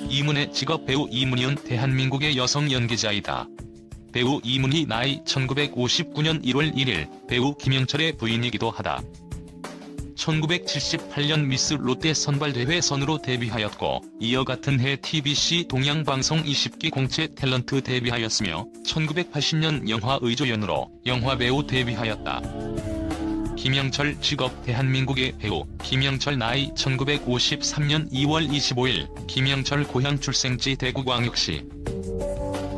이문의 직업 배우 이문희은 대한민국의 여성 연기자이다. 배우 이문희 나이 1959년 1월 1일 배우 김영철의 부인이기도 하다. 1978년 미스 롯데 선발대회 선으로 데뷔하였고 이어 같은 해 TBC 동양방송 20기 공채 탤런트 데뷔하였으며 1980년 영화 의조연으로 영화배우 데뷔하였다. 김영철 직업 대한민국의 배우 김영철 나이 1953년 2월 25일 김영철 고향 출생지 대구광역시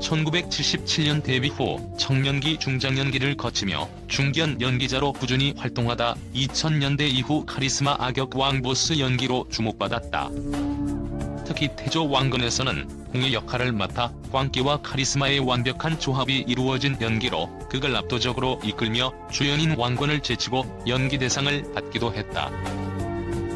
1977년 데뷔 후 청년기 중장년기를 거치며 중견 연기자로 꾸준히 활동하다 2000년대 이후 카리스마 악역 왕보스 연기로 주목받았다. 특히 태조 왕건에서는 궁의 역할을 맡아 광기와 카리스마의 완벽한 조합이 이루어진 연기로 극을 압도적으로 이끌며 주연인 왕건을 제치고 연기대상을 받기도 했다.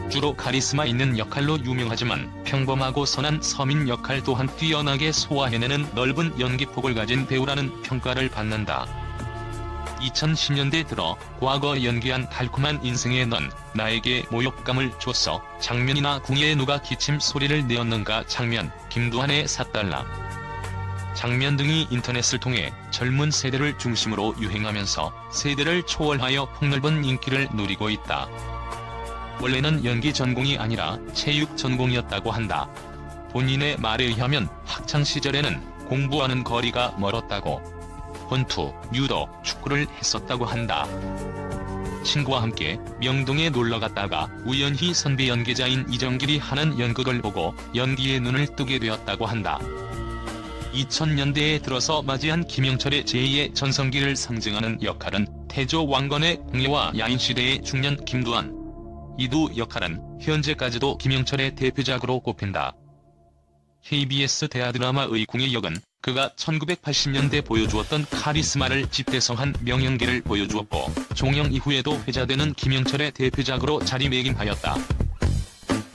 주로 카리스마 있는 역할로 유명하지만 평범하고 선한 서민 역할 또한 뛰어나게 소화해내는 넓은 연기폭을 가진 배우라는 평가를 받는다. 2010년대 들어 과거 연기한 달콤한 인생에 넌 나에게 모욕감을 줬어 장면이나 궁예에 누가 기침 소리를 내었는가 장면, 김두한의 4달러 장면 등이 인터넷을 통해 젊은 세대를 중심으로 유행하면서 세대를 초월하여 폭넓은 인기를 누리고 있다. 원래는 연기 전공이 아니라 체육 전공이었다고 한다. 본인의 말에 의하면 학창시절에는 공부와는 거리가 멀었다고 권투, 유도, 축구를 했었다고 한다. 친구와 함께 명동에 놀러갔다가 우연히 선배 연기자인 이정길이 하는 연극을 보고 연기에 눈을 뜨게 되었다고 한다. 2000년대에 들어서 맞이한 김영철의 제2의 전성기를 상징하는 역할은 태조 왕건의 궁예와 야인시대의 중년 김두한. 이 두 역할은 현재까지도 김영철의 대표작으로 꼽힌다. KBS 대하드라마의 궁예 역은 그가 1980년대 보여주었던 카리스마를 집대성한 명연기를 보여주었고 종영 이후에도 회자되는 김영철의 대표작으로 자리매김하였다.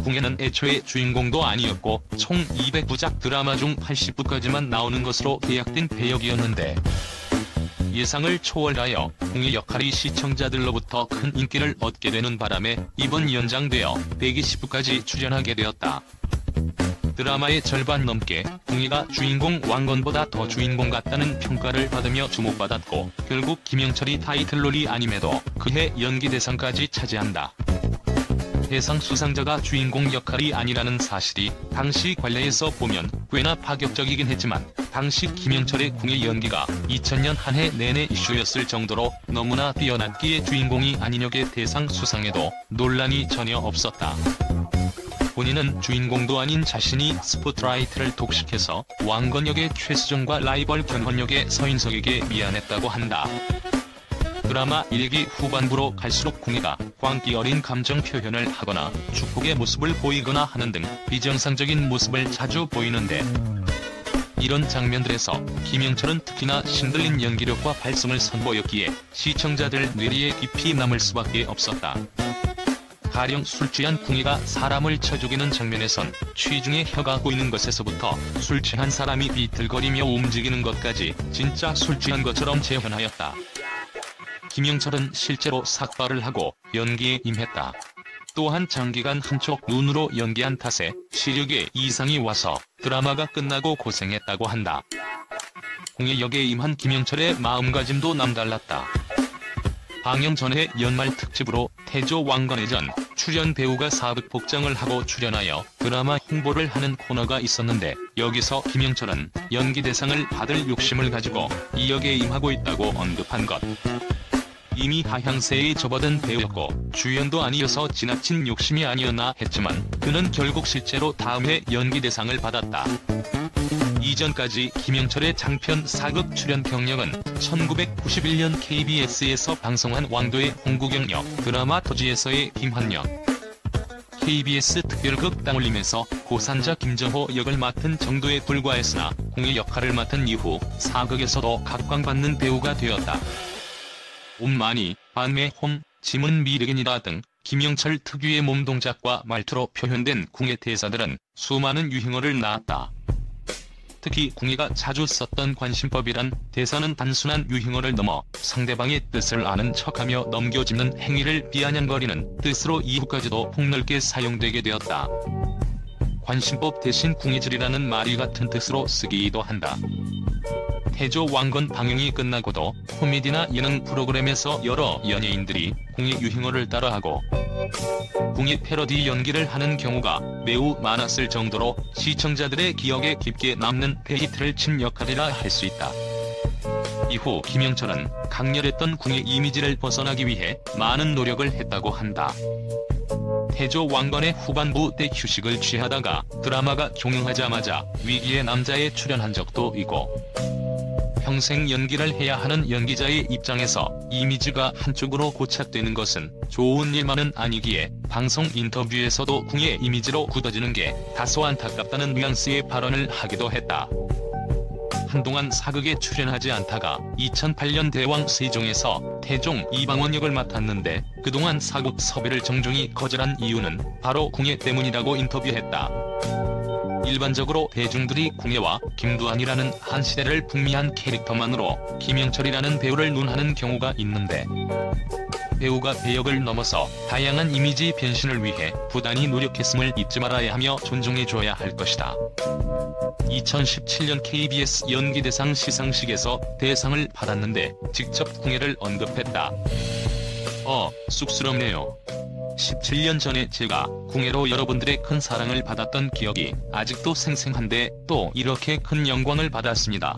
궁예는 애초에 주인공도 아니었고 총 200부작 드라마 중 80부까지만 나오는 것으로 계약된 배역이었는데 예상을 초월하여 궁예 역할이 시청자들로부터 큰 인기를 얻게 되는 바람에 이번 연장되어 120부까지 출연하게 되었다. 드라마의 절반 넘게 궁예가 주인공 왕건보다 더 주인공 같다는 평가를 받으며 주목받았고 결국 김영철이 타이틀롤이 아님에도 그해 연기대상까지 차지한다. 대상 수상자가 주인공 역할이 아니라는 사실이 당시 관례에서 보면 꽤나 파격적이긴 했지만 당시 김영철의 궁예 연기가 2000년 한 해 내내 이슈였을 정도로 너무나 뛰어났기에 주인공이 아닌 역의 대상 수상에도 논란이 전혀 없었다. 본인은 주인공도 아닌 자신이 스포트라이트를 독식해서 왕건 역의 최수정과 라이벌 견훤 역의 서인석에게 미안했다고 한다. 드라마 1기 후반부로 갈수록 궁예가 광기 어린 감정 표현을 하거나 축복의 모습을 보이거나 하는 등 비정상적인 모습을 자주 보이는데 이런 장면들에서 김영철은 특히나 신들린 연기력과 발성을 선보였기에 시청자들 뇌리에 깊이 남을 수밖에 없었다. 가령 술 취한 궁예가 사람을 쳐 죽이는 장면에선 취중에 혀가 고이는 것에서부터 술 취한 사람이 비틀거리며 움직이는 것까지 진짜 술 취한 것처럼 재현하였다. 김영철은 실제로 삭발을 하고 연기에 임했다. 또한 장기간 한쪽 눈으로 연기한 탓에 시력에 이상이 와서 드라마가 끝나고 고생했다고 한다. 궁예 역에 임한 김영철의 마음가짐도 남달랐다. 방영 전에 연말 특집으로 태조 왕건의 전 출연 배우가 사극 복장을 하고 출연하여 드라마 홍보를 하는 코너가 있었는데 여기서 김영철은 연기대상을 받을 욕심을 가지고 이 역에 임하고 있다고 언급한 것. 이미 하향세에 접어든 배우였고 주연도 아니어서 지나친 욕심이 아니었나 했지만 그는 결국 실제로 다음 해 연기대상을 받았다. 이전까지 김영철의 장편 사극 출연 경력은 1991년 KBS에서 방송한 왕도의 홍구경 역, 드라마 토지에서의 김환영, KBS 특별극 땅올림에서 고산자 김정호 역을 맡은 정도에 불과했으나 궁예 역할을 맡은 이후 사극에서도 각광받는 배우가 되었다. 옴마니, 반매 홈, 짐은 미륵인이다 등 김영철 특유의 몸동작과 말투로 표현된 궁예 대사들은 수많은 유행어를 낳았다. 특히 궁예가 자주 썼던 관심법이란 대사는 단순한 유행어를 넘어 상대방의 뜻을 아는 척하며 넘겨짚는 행위를 비아냥거리는 뜻으로 이후까지도 폭넓게 사용되게 되었다. 관심법 대신 궁예질이라는 말이 같은 뜻으로 쓰기도 한다. 태조 왕건 방영이 끝나고도 코미디나 예능 프로그램에서 여러 연예인들이 궁예 유행어를 따라하고 궁예 패러디 연기를 하는 경우가 매우 많았을 정도로 시청자들의 기억에 깊게 남는 대히트를 친 역할이라 할 수 있다. 이후 김영철은 강렬했던 궁예 이미지를 벗어나기 위해 많은 노력을 했다고 한다. 태조 왕건의 후반부 때 휴식을 취하다가 드라마가 종영하자마자 위기의 남자에 출연한 적도 있고, 평생 연기를 해야 하는 연기자의 입장에서 이미지가 한쪽으로 고착되는 것은 좋은 일만은 아니기에 방송 인터뷰에서도 궁예 이미지로 굳어지는 게 다소 안타깝다는 뉘앙스의 발언을 하기도 했다. 한동안 사극에 출연하지 않다가 2008년 대왕 세종에서 태종 이방원 역을 맡았는데 그동안 사극 섭외를 정중히 거절한 이유는 바로 궁예 때문이라고 인터뷰했다. 일반적으로 대중들이 궁예와 김두한이라는 한 시대를 풍미한 캐릭터만으로 김영철이라는 배우를 눈하는 경우가 있는데, 배우가 배역을 넘어서 다양한 이미지 변신을 위해 부단히 노력했음을 잊지 말아야 하며 존중해줘야 할 것이다. 2017년 KBS 연기대상 시상식에서 대상을 받았는데 직접 궁예를 언급했다. 쑥스럽네요. 17년 전에 제가 궁예로 여러분들의 큰 사랑을 받았던 기억이 아직도 생생한데 또 이렇게 큰 영광을 받았습니다.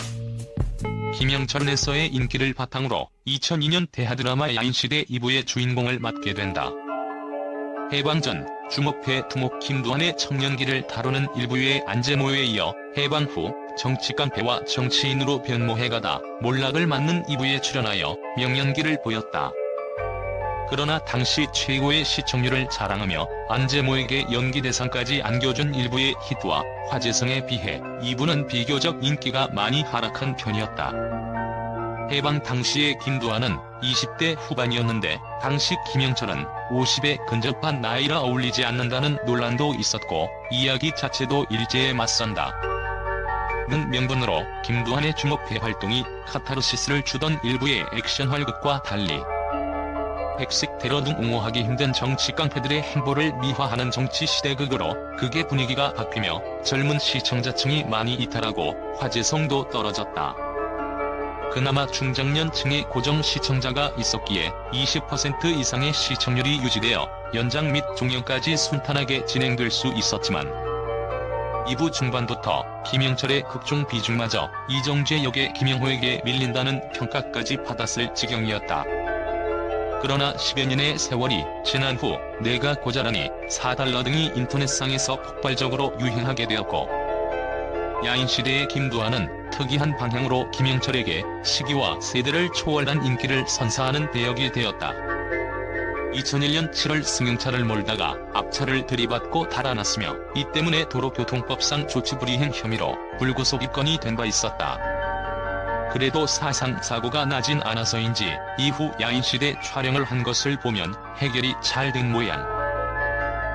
김영철에서의 인기를 바탕으로 2002년 대하드라마 야인시대 2부의 주인공을 맡게 된다. 해방 전 주목패 두목 김두한의 청년기를 다루는 1부의 안재모에 이어 해방 후 정치 깡패와 정치인으로 변모해가다 몰락을 맞는 2부에 출연하여 명연기를 보였다. 그러나 당시 최고의 시청률을 자랑하며 안재모에게 연기대상까지 안겨준 1부의 히트와 화제성에 비해 2부는 비교적 인기가 많이 하락한 편이었다. 해방 당시의 김두한은 20대 후반이었는데 당시 김영철은 50에 근접한 나이라 어울리지 않는다는 논란도 있었고 이야기 자체도 일제에 맞선다 는 명분으로 김두한의 주목패 활동이 카타르시스를 주던 일부의 액션 활극과 달리 백색 테러 등 옹호하기 힘든 정치 깡패들의 행보를 미화하는 정치 시대극으로 극의 분위기가 바뀌며 젊은 시청자층이 많이 이탈하고 화제성도 떨어졌다. 그나마 중장년층의 고정 시청자가 있었기에 20% 이상의 시청률이 유지되어 연장 및 종영까지 순탄하게 진행될 수 있었지만 2부 중반부터 김영철의 극중 비중마저 이정재 역의 김영호에게 밀린다는 평가까지 받았을 지경이었다. 그러나 10여 년의 세월이 지난 후 내가 고자라니 4달러 등이 인터넷상에서 폭발적으로 유행하게 되었고, 야인시대의 김두한은 특이한 방향으로 김영철에게 시기와 세대를 초월한 인기를 선사하는 배역이 되었다. 2001년 7월 승용차를 몰다가 앞차를 들이받고 달아났으며 이 때문에 도로교통법상 조치불이행 혐의로 불구속 입건이 된 바 있었다. 그래도 사상사고가 나진 않아서인지 이후 야인시대 촬영을 한 것을 보면 해결이 잘 된 모양.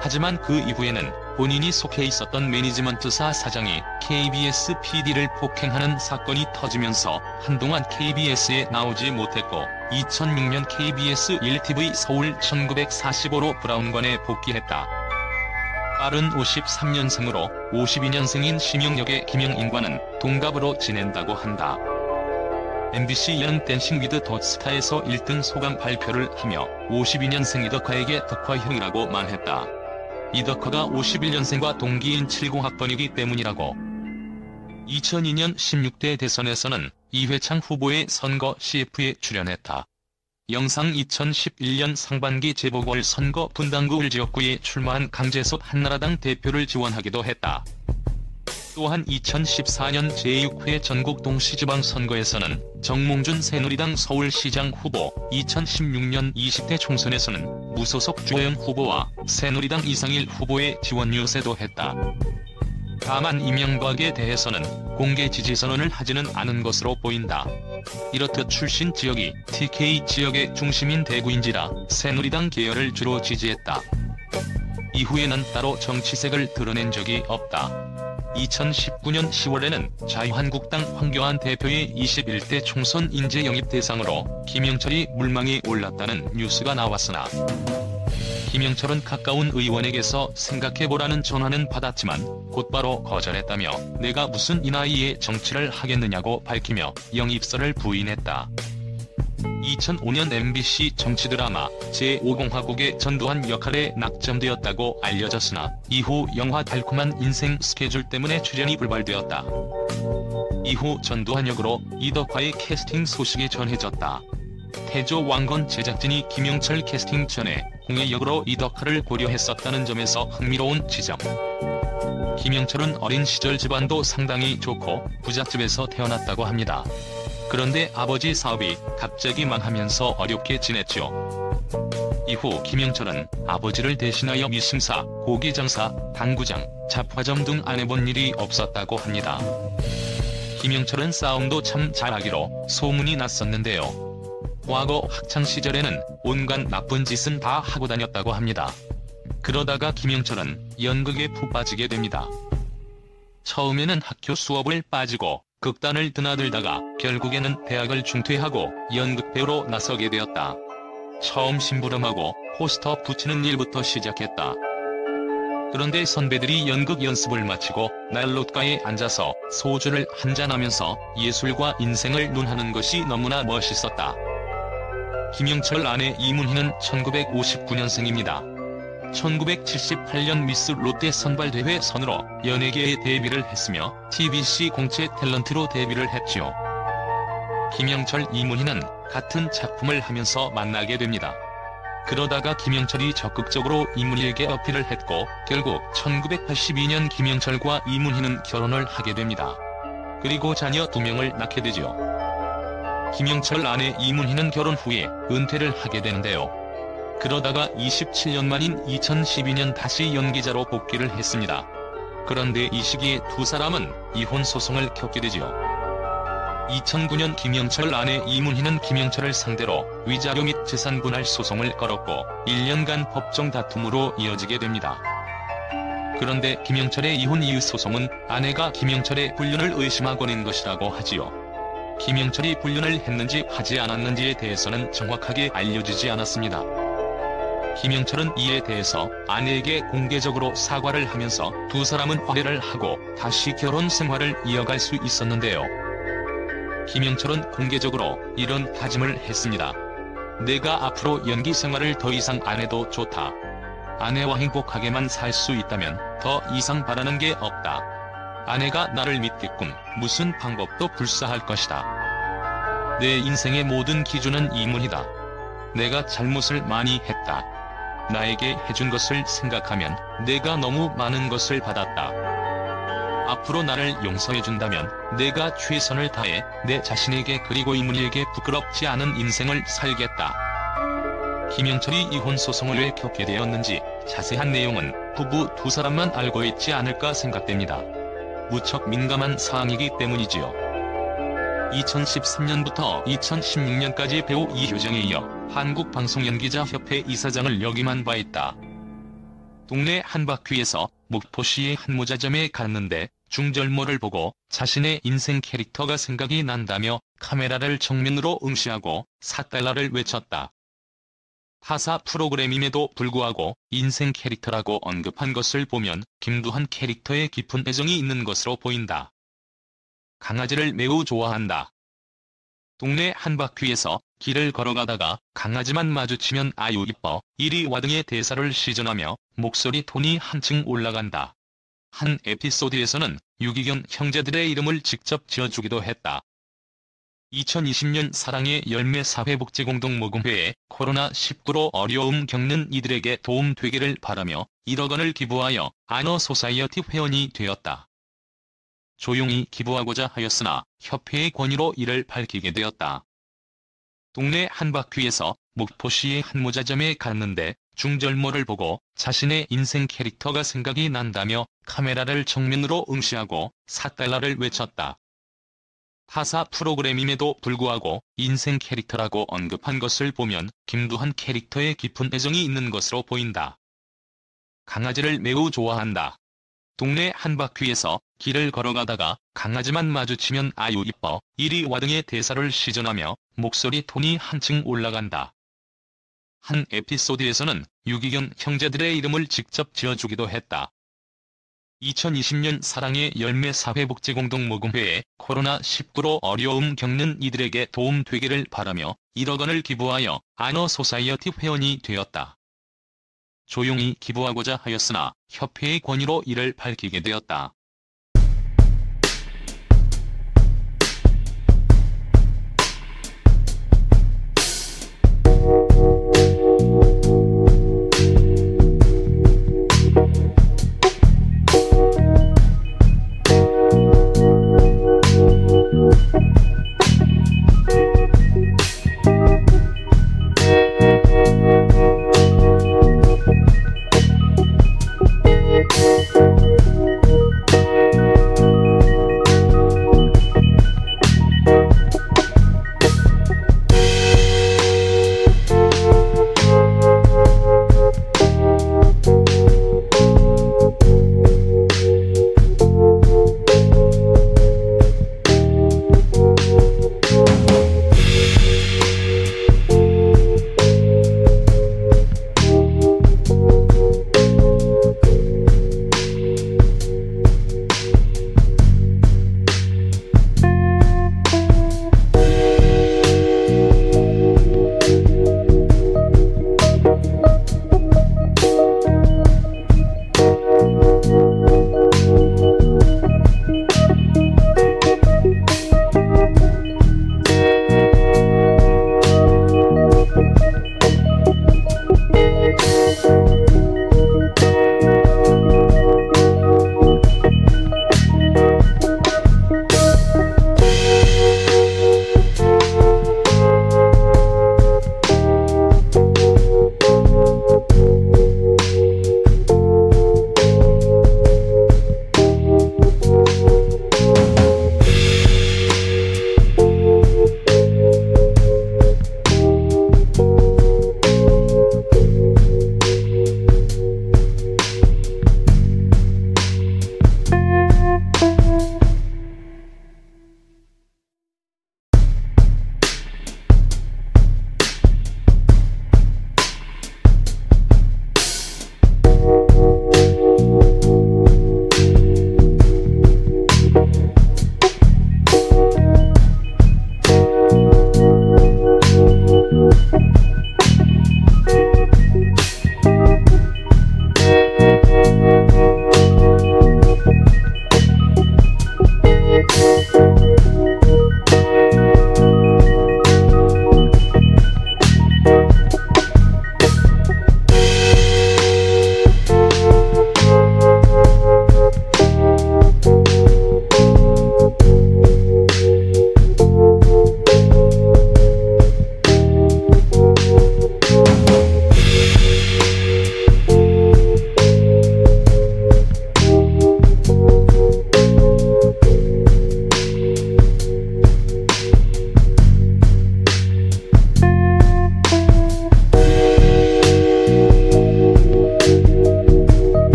하지만 그 이후에는 본인이 속해 있었던 매니지먼트사 사장이 KBS PD를 폭행하는 사건이 터지면서 한동안 KBS에 나오지 못했고 2006년 KBS 1TV 서울 1945로 브라운관에 복귀했다. 빠른 53년생으로 52년생인 심영역의 김영인과는 동갑으로 지낸다고 한다. MBC 예능 댄싱 위드 더 스타에서 1등 소감 발표를 하며 52년생 이덕화에게 덕화형이라고 말했다. 이덕화가 51년생과 동기인 70학번이기 때문이라고. 2002년 16대 대선에서는 이회창 후보의 선거 CF에 출연했다. 영상 2011년 상반기 재보궐선거 분당구 지역구에 출마한 강재석 한나라당 대표를 지원하기도 했다. 또한 2014년 제6회 전국 동시지방선거에서는 정몽준 새누리당 서울시장 후보, 2016년 20대 총선에서는 무소속 주호영 후보와 새누리당 이상일 후보의 지원 유세도 했다. 다만 이명박에 대해서는 공개 지지 선언을 하지는 않은 것으로 보인다. 이렇듯 출신 지역이 TK 지역의 중심인 대구인지라 새누리당 계열을 주로 지지했다. 이후에는 따로 정치색을 드러낸 적이 없다. 2019년 10월에는 자유한국당 황교안 대표의 21대 총선 인재 영입 대상으로 김영철이 물망에 올랐다는 뉴스가 나왔으나 김영철은 가까운 의원에게서 생각해보라는 전화는 받았지만 곧바로 거절했다며 내가 무슨 이 나이에 정치를 하겠느냐고 밝히며 영입설을 부인했다. 2005년 MBC 정치 드라마 제5공화국의 전두환 역할에 낙점되었다고 알려졌으나 이후 영화 달콤한 인생 스케줄 때문에 출연이 불발되었다. 이후 전두환 역으로 이덕화의 캐스팅 소식이 전해졌다. 태조 왕건 제작진이 김영철 캐스팅 전에 공예 역으로 이덕화를 고려했었다는 점에서 흥미로운 지점. 김영철은 어린 시절 집안도 상당히 좋고 부잣집에서 태어났다고 합니다. 그런데 아버지 사업이 갑자기 망하면서 어렵게 지냈죠. 이후 김영철은 아버지를 대신하여 미심사, 고기장사, 당구장, 잡화점 등 안 해본 일이 없었다고 합니다. 김영철은 싸움도 참 잘하기로 소문이 났었는데요. 과거 학창시절에는 온갖 나쁜 짓은 다 하고 다녔다고 합니다. 그러다가 김영철은 연극에 푹 빠지게 됩니다. 처음에는 학교 수업을 빠지고 극단을 드나들다가 결국에는 대학을 중퇴하고 연극배우로 나서게 되었다. 처음 심부름하고 포스터 붙이는 일부터 시작했다. 그런데 선배들이 연극 연습을 마치고 난로가에 앉아서 소주를 한잔하면서 예술과 인생을 논하는 것이 너무나 멋있었다. 김영철 아내 이문희는 1959년생입니다. 1978년 미스 롯데 선발대회 선으로 연예계에 데뷔를 했으며 TBC 공채 탤런트로 데뷔를 했지요. 김영철 이문희는 같은 작품을 하면서 만나게 됩니다. 그러다가 김영철이 적극적으로 이문희에게 어필을 했고 결국 1982년 김영철과 이문희는 결혼을 하게 됩니다. 그리고 자녀 2명을 낳게 되죠. 김영철 아내 이문희는 결혼 후에 은퇴를 하게 되는데요. 그러다가 27년 만인 2012년 다시 연기자로 복귀를 했습니다. 그런데 이 시기에 두 사람은 이혼 소송을 겪게 되죠. 2009년 김영철 아내 이문희는 김영철을 상대로 위자료 및 재산 분할 소송을 걸었고 1년간 법정 다툼으로 이어지게 됩니다. 그런데 김영철의 이혼 이유 소송은 아내가 김영철의 불륜을 의심하고 낸 것이라고 하지요. 김영철이 불륜을 했는지 하지 않았는지에 대해서는 정확하게 알려지지 않았습니다. 김영철은 이에 대해서 아내에게 공개적으로 사과를 하면서 두 사람은 화해를 하고 다시 결혼 생활을 이어갈 수 있었는데요. 김영철은 공개적으로 이런 다짐을 했습니다. 내가 앞으로 연기 생활을 더 이상 안 해도 좋다. 아내와 행복하게만 살 수 있다면 더 이상 바라는 게 없다. 아내가 나를 믿게끔 무슨 방법도 불사할 것이다. 내 인생의 모든 기준은 이문희다. 내가 잘못을 많이 했다. 나에게 해준 것을 생각하면 내가 너무 많은 것을 받았다. 앞으로 나를 용서해준다면 내가 최선을 다해 내 자신에게 그리고 이문희에게 부끄럽지 않은 인생을 살겠다. 김영철이 이혼 소송을 왜 겪게 되었는지 자세한 내용은 부부 두 사람만 알고 있지 않을까 생각됩니다. 무척 민감한 사항이기 때문이지요. 2013년부터 2016년까지 배우 이효정에 이어 한국방송연기자협회 이사장을 역임한 바 있다. 동네 한바퀴에서 목포시의 한 모자점에 갔는데 중절모를 보고 자신의 인생 캐릭터가 생각이 난다며 카메라를 정면으로 응시하고 4달러를 외쳤다. 타사 프로그램임에도 불구하고 인생 캐릭터라고 언급한 것을 보면 김두한 캐릭터에 깊은 애정이 있는 것으로 보인다. 강아지를 매우 좋아한다. 동네 한바퀴에서 길을 걸어가다가 강아지만 마주치면 아유 이뻐, 이리 와 등의 대사를 시전하며 목소리 톤이 한층 올라간다. 한 에피소드에서는 유기견 형제들의 이름을 직접 지어주기도 했다. 2020년 사랑의 열매 사회복지공동모금회에 코로나19로 어려움 겪는 이들에게 도움되기를 바라며 1억 원을 기부하여 아너소사이어티 회원이 되었다. 조용히 기부하고자 하였으나 협회의 권유로 이를 밝히게 되었다. 동네 한바퀴에서 목포시의 한 모자점에 갔는데 중절모를 보고 자신의 인생 캐릭터가 생각이 난다며 카메라를 정면으로 응시하고 4달러를 외쳤다. 타사 프로그램임에도 불구하고 인생 캐릭터라고 언급한 것을 보면 김두한 캐릭터에 깊은 애정이 있는 것으로 보인다. 강아지를 매우 좋아한다. 동네 한바퀴에서 길을 걸어가다가 강아지만 마주치면 아유 이뻐, 이리 와 등의 대사를 시전하며 목소리 톤이 한층 올라간다. 한 에피소드에서는 유기견 형제들의 이름을 직접 지어주기도 했다. 2020년 사랑의 열매 사회복지공동모금회에 코로나19로 어려움 겪는 이들에게 도움되기를 바라며 1억 원을 기부하여 아너소사이어티 회원이 되었다. 조용히 기부하고자 하였으나 협회의 권유로 이를 밝히게 되었다.